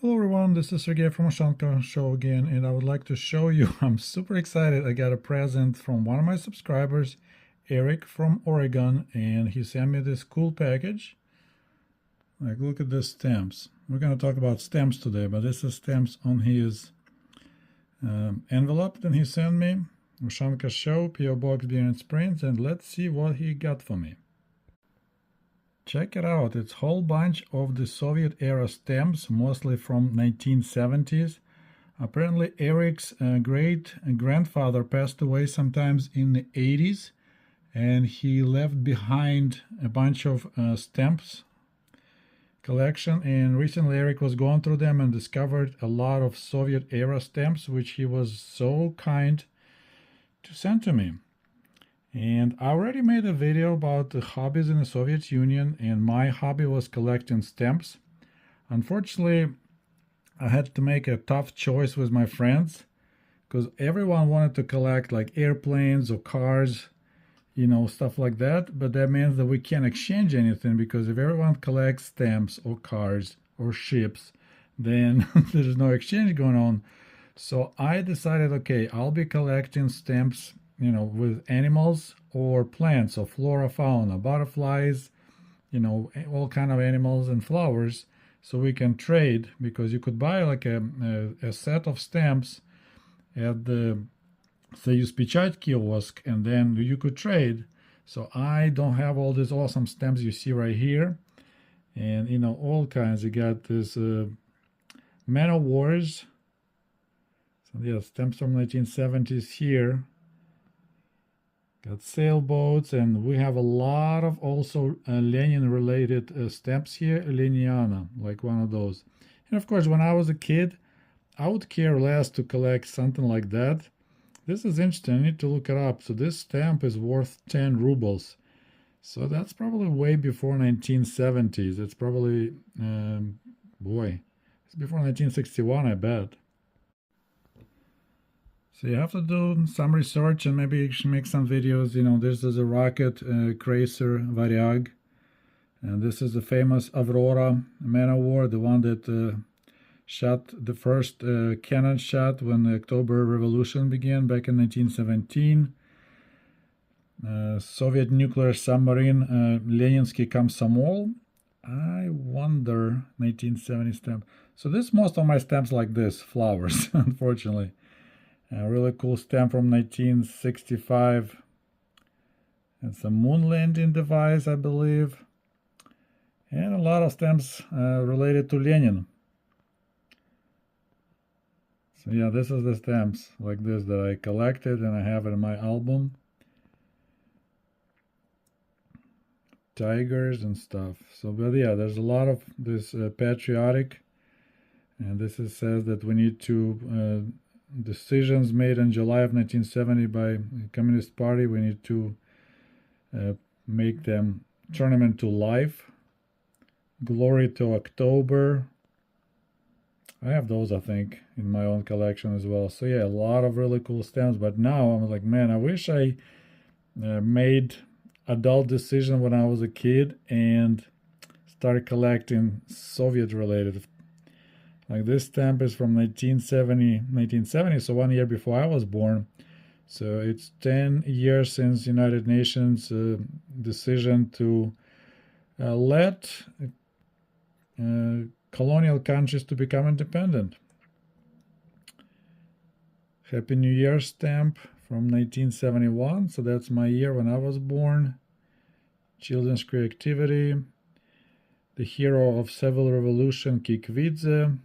Hello everyone, this is Sergey from Ushanka Show again, and I would like to show you, I'm super excited. I got a present from one of my subscribers, Eric from Oregon, and he sent me this cool package. Like, look at the stamps. We're going to talk about stamps today, but this is stamps on his envelope that he sent me. Ushanka Show, P.O. Box Beer Springs, and let's see what he got for me. Check it out, it's a whole bunch of the Soviet era stamps, mostly from 1970s. Apparently Eric's great grandfather passed away sometimes in the 80s, and he left behind a bunch of stamps collection, and recently Eric was going through them and discovered a lot of Soviet era stamps, which he was so kind to send to me. And I already made a video about the hobbies in the Soviet Union, and my hobby was collecting stamps. Unfortunately, I had to make a tough choice with my friends because everyone wanted to collect like airplanes or cars, stuff like that. But that means that we can't exchange anything, because if everyone collects stamps or cars or ships, then there's no exchange going on. So I decided, okay, I'll be collecting stamps with animals or plants, so flora, fauna, butterflies, all kind of animals and flowers, so we can trade, because you could buy like a set of stamps at the Soyuz Pechat kiosk, and then you could trade. So I don't have all these awesome stamps you see right here, and all kinds. You got this Man of Wars. So yeah, stamps from 1970s here. Got sailboats, and we have a lot of also Lenin-related stamps here, Leniniana, like one of those. And of course, when I was a kid, I would care less to collect something like that. This is interesting, I need to look it up. So this stamp is worth 10 rubles. So that's probably way before 1970s. It's probably, it's before 1961, I bet. So you have to do some research and maybe make some videos. This is a rocket Chrysler Varyag, and this is the famous Aurora Man of War, the one that shot the first cannon shot when the October Revolution began back in 1917. Soviet nuclear submarine Leninsky Komsomol. I wonder, 1970 stamp. So this, most of my stamps like this, flowers, unfortunately. A really cool stamp from 1965. It's a moon landing device, I believe. And a lot of stamps related to Lenin. So yeah, this is the stamps like this that I collected and I have it in my album. Tigers and stuff. So, but yeah, there's a lot of this patriotic. And this says that we need to decisions made in July of 1970 by the Communist Party, we need to make them, turn them into life. Glory to October. I have those, I think, in my own collection as well. So yeah, a lot of really cool stamps. But now I'm like, man, I wish I made adult decision when I was a kid and started collecting Soviet related. Like this stamp is from 1970, so 1 year before I was born. So it's 10 years since United Nations decision to let colonial countries to become independent. Happy New Year stamp from 1971, so that's my year when I was born. Children's creativity. The hero of civil revolution, Kikvidze.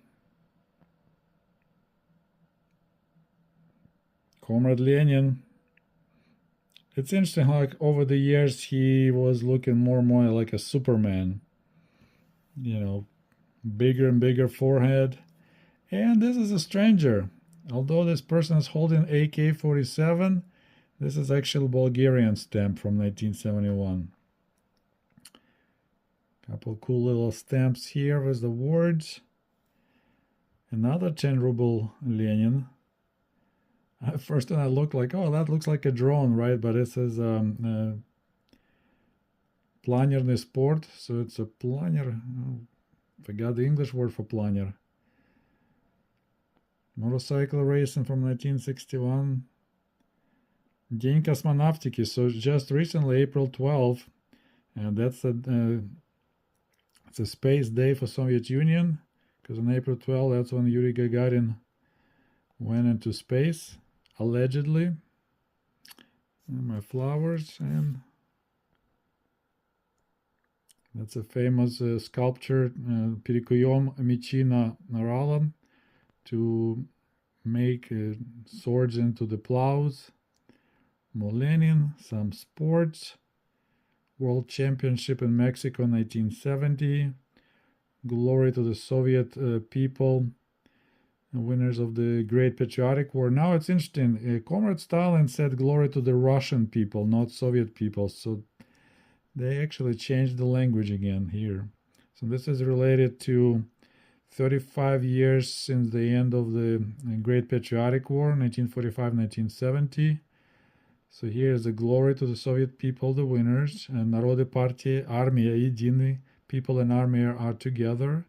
Comrade Lenin. It's interesting how like over the years he was looking more and more like a Superman. Bigger and bigger forehead. And this is a stranger. Although this person is holding AK-47, this is actually a Bulgarian stamp from 1971. Couple cool little stamps here with the words. Another 10 ruble Lenin. At first I looked like, oh, that looks like a drone, right? But it says Planierny sport, so it's a planer. Oh, forgot the English word for planer. Motorcycle racing from 1961. День космонавтики. So just recently, April 12th, and that's it's a space day for Soviet Union, because on April 12th, that's when Yuri Gagarin went into space, allegedly. And my flowers, and that's a famous sculpture, Перекуем мечи на Наралом, to make swords into the plows. Lenin, some sports. World Championship in Mexico 1970. Glory to the Soviet people, winners of the Great Patriotic War. Now it's interesting. Comrade Stalin said glory to the Russian people, not Soviet people. So they actually changed the language again here. So this is related to 35 years since the end of the Great Patriotic War, 1945-1970. So here is the glory to the Soviet people, the winners. And Народы партии, армия едины. People and army are together.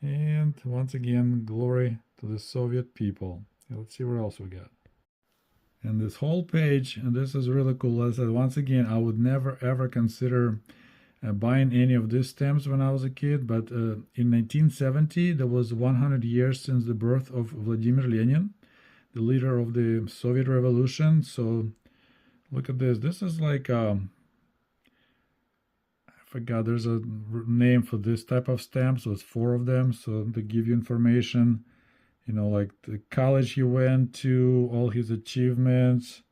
And once again, glory to the Soviet people. Let's see what else we got. And this whole page, and this is really cool. As I said, once again, I would never ever consider buying any of these stamps when I was a kid. But in 1970, there was 100 years since the birth of Vladimir Lenin, the leader of the Soviet Revolution. So look at this. This is like, I forgot, there's a name for this type of stamps. So it's 4 of them. So they give you information, you know, like the college he went to, all his achievements.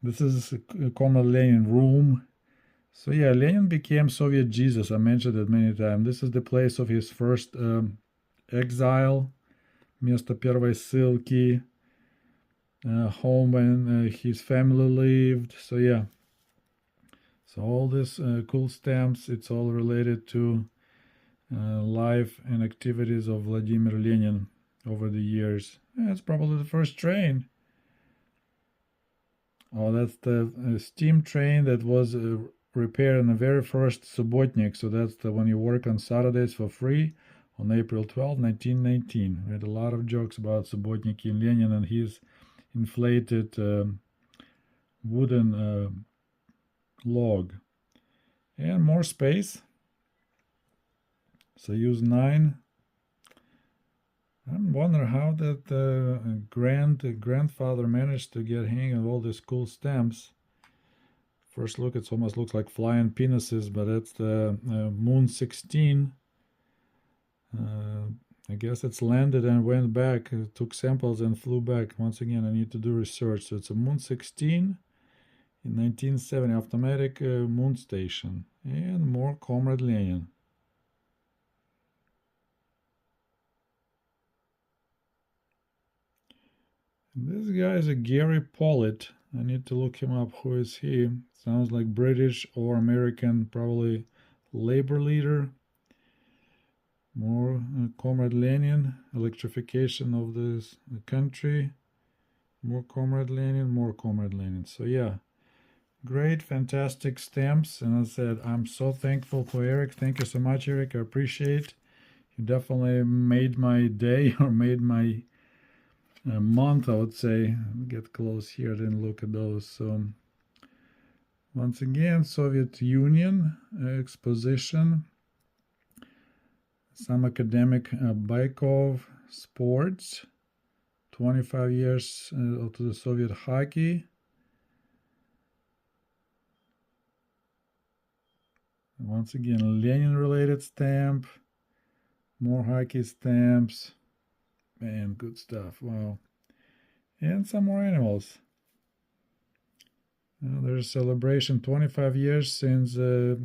This is Comrade Lenin room. So yeah, Lenin became Soviet Jesus. I mentioned it many times. This is the place of his first exile. Место первой ссылки. Home when his family lived. So yeah, so all this cool stamps, it's all related to life and activities of Vladimir Lenin over the years. Yeah, it's probably the first train. Oh, that's the steam train that was repaired in the very first Subotnik. So that's the when you work on Saturdays for free on April 12, 1919. We had a lot of jokes about Subotnik and Lenin and his inflated wooden log. And more space. Soyuz 9. I wonder how that grandfather managed to get hang of all these cool stamps. First look, it almost looks like flying penises, but it's the Moon 16. I guess it's landed and went back, took samples and flew back. Once again, I need to do research. So it's a Moon 16 in 1970, automatic moon station. And more Comrade Lenin. This guy is a Gary Pollitt. I need to look him up. Who is he? Sounds like British or American, probably labor leader. More Comrade Lenin, electrification of this country. More Comrade Lenin, more Comrade Lenin. So yeah, great, fantastic stamps. And as I said, I'm so thankful for Eric. Thank you so much, Eric. I appreciate. You definitely made my day or made my month, I would say. Get close here, then look at those. So once again, Soviet Union exposition. Some academic Baikov sports. 25 years to the Soviet hockey. Once again, Lenin-related stamp. More hockey stamps. Man, good stuff. Wow. And some more animals. There's a celebration 25 years since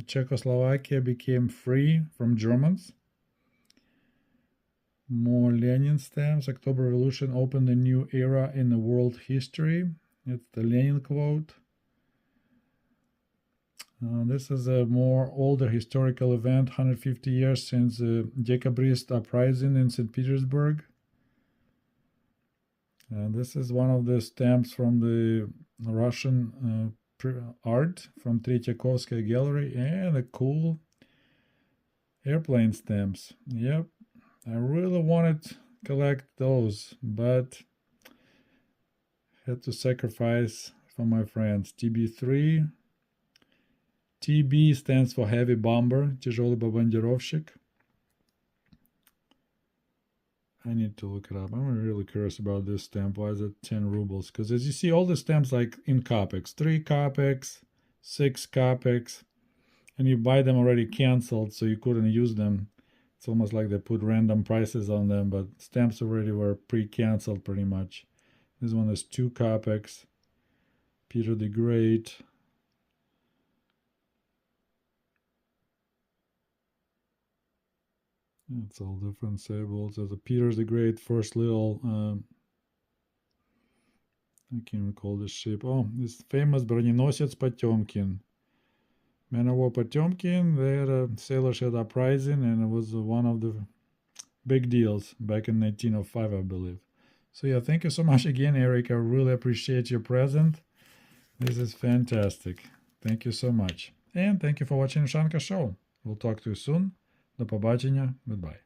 Czechoslovakia became free from Germans. More Lenin stamps. October Revolution opened a new era in the world history. It's the Lenin quote. This is a more older historical event, 150 years since the Decabrist uprising in St. Petersburg. This is one of the stamps from the Russian art from Tretyakovskaya Gallery, and a cool airplane stamps. Yep, I really wanted collect those, but had to sacrifice for my friends. TB3. TB stands for heavy bomber, тяжелый бомбардировщик. I need to look it up. I'm really curious about this stamp. Why is it 10 rubles? Because as you see, all the stamps like in Copex. 3 Copex, 6 Copex. And you buy them already canceled, so you couldn't use them. It's almost like they put random prices on them, but stamps already were pre-canceled pretty much. This one is 2 Copex. Peter the Great. It's all different symbols. There's a Peter the Great, first little, I can't recall this ship. Oh, this famous броненосец Потемкин. Man of War Potemkin, they had a sailor ship uprising, and it was one of the big deals back in 1905, I believe. So yeah, thank you so much again, Eric. I really appreciate your present. This is fantastic. Thank you so much. And thank you for watching Ushanka Show. We'll talk to you soon. До побачення. Goodbye.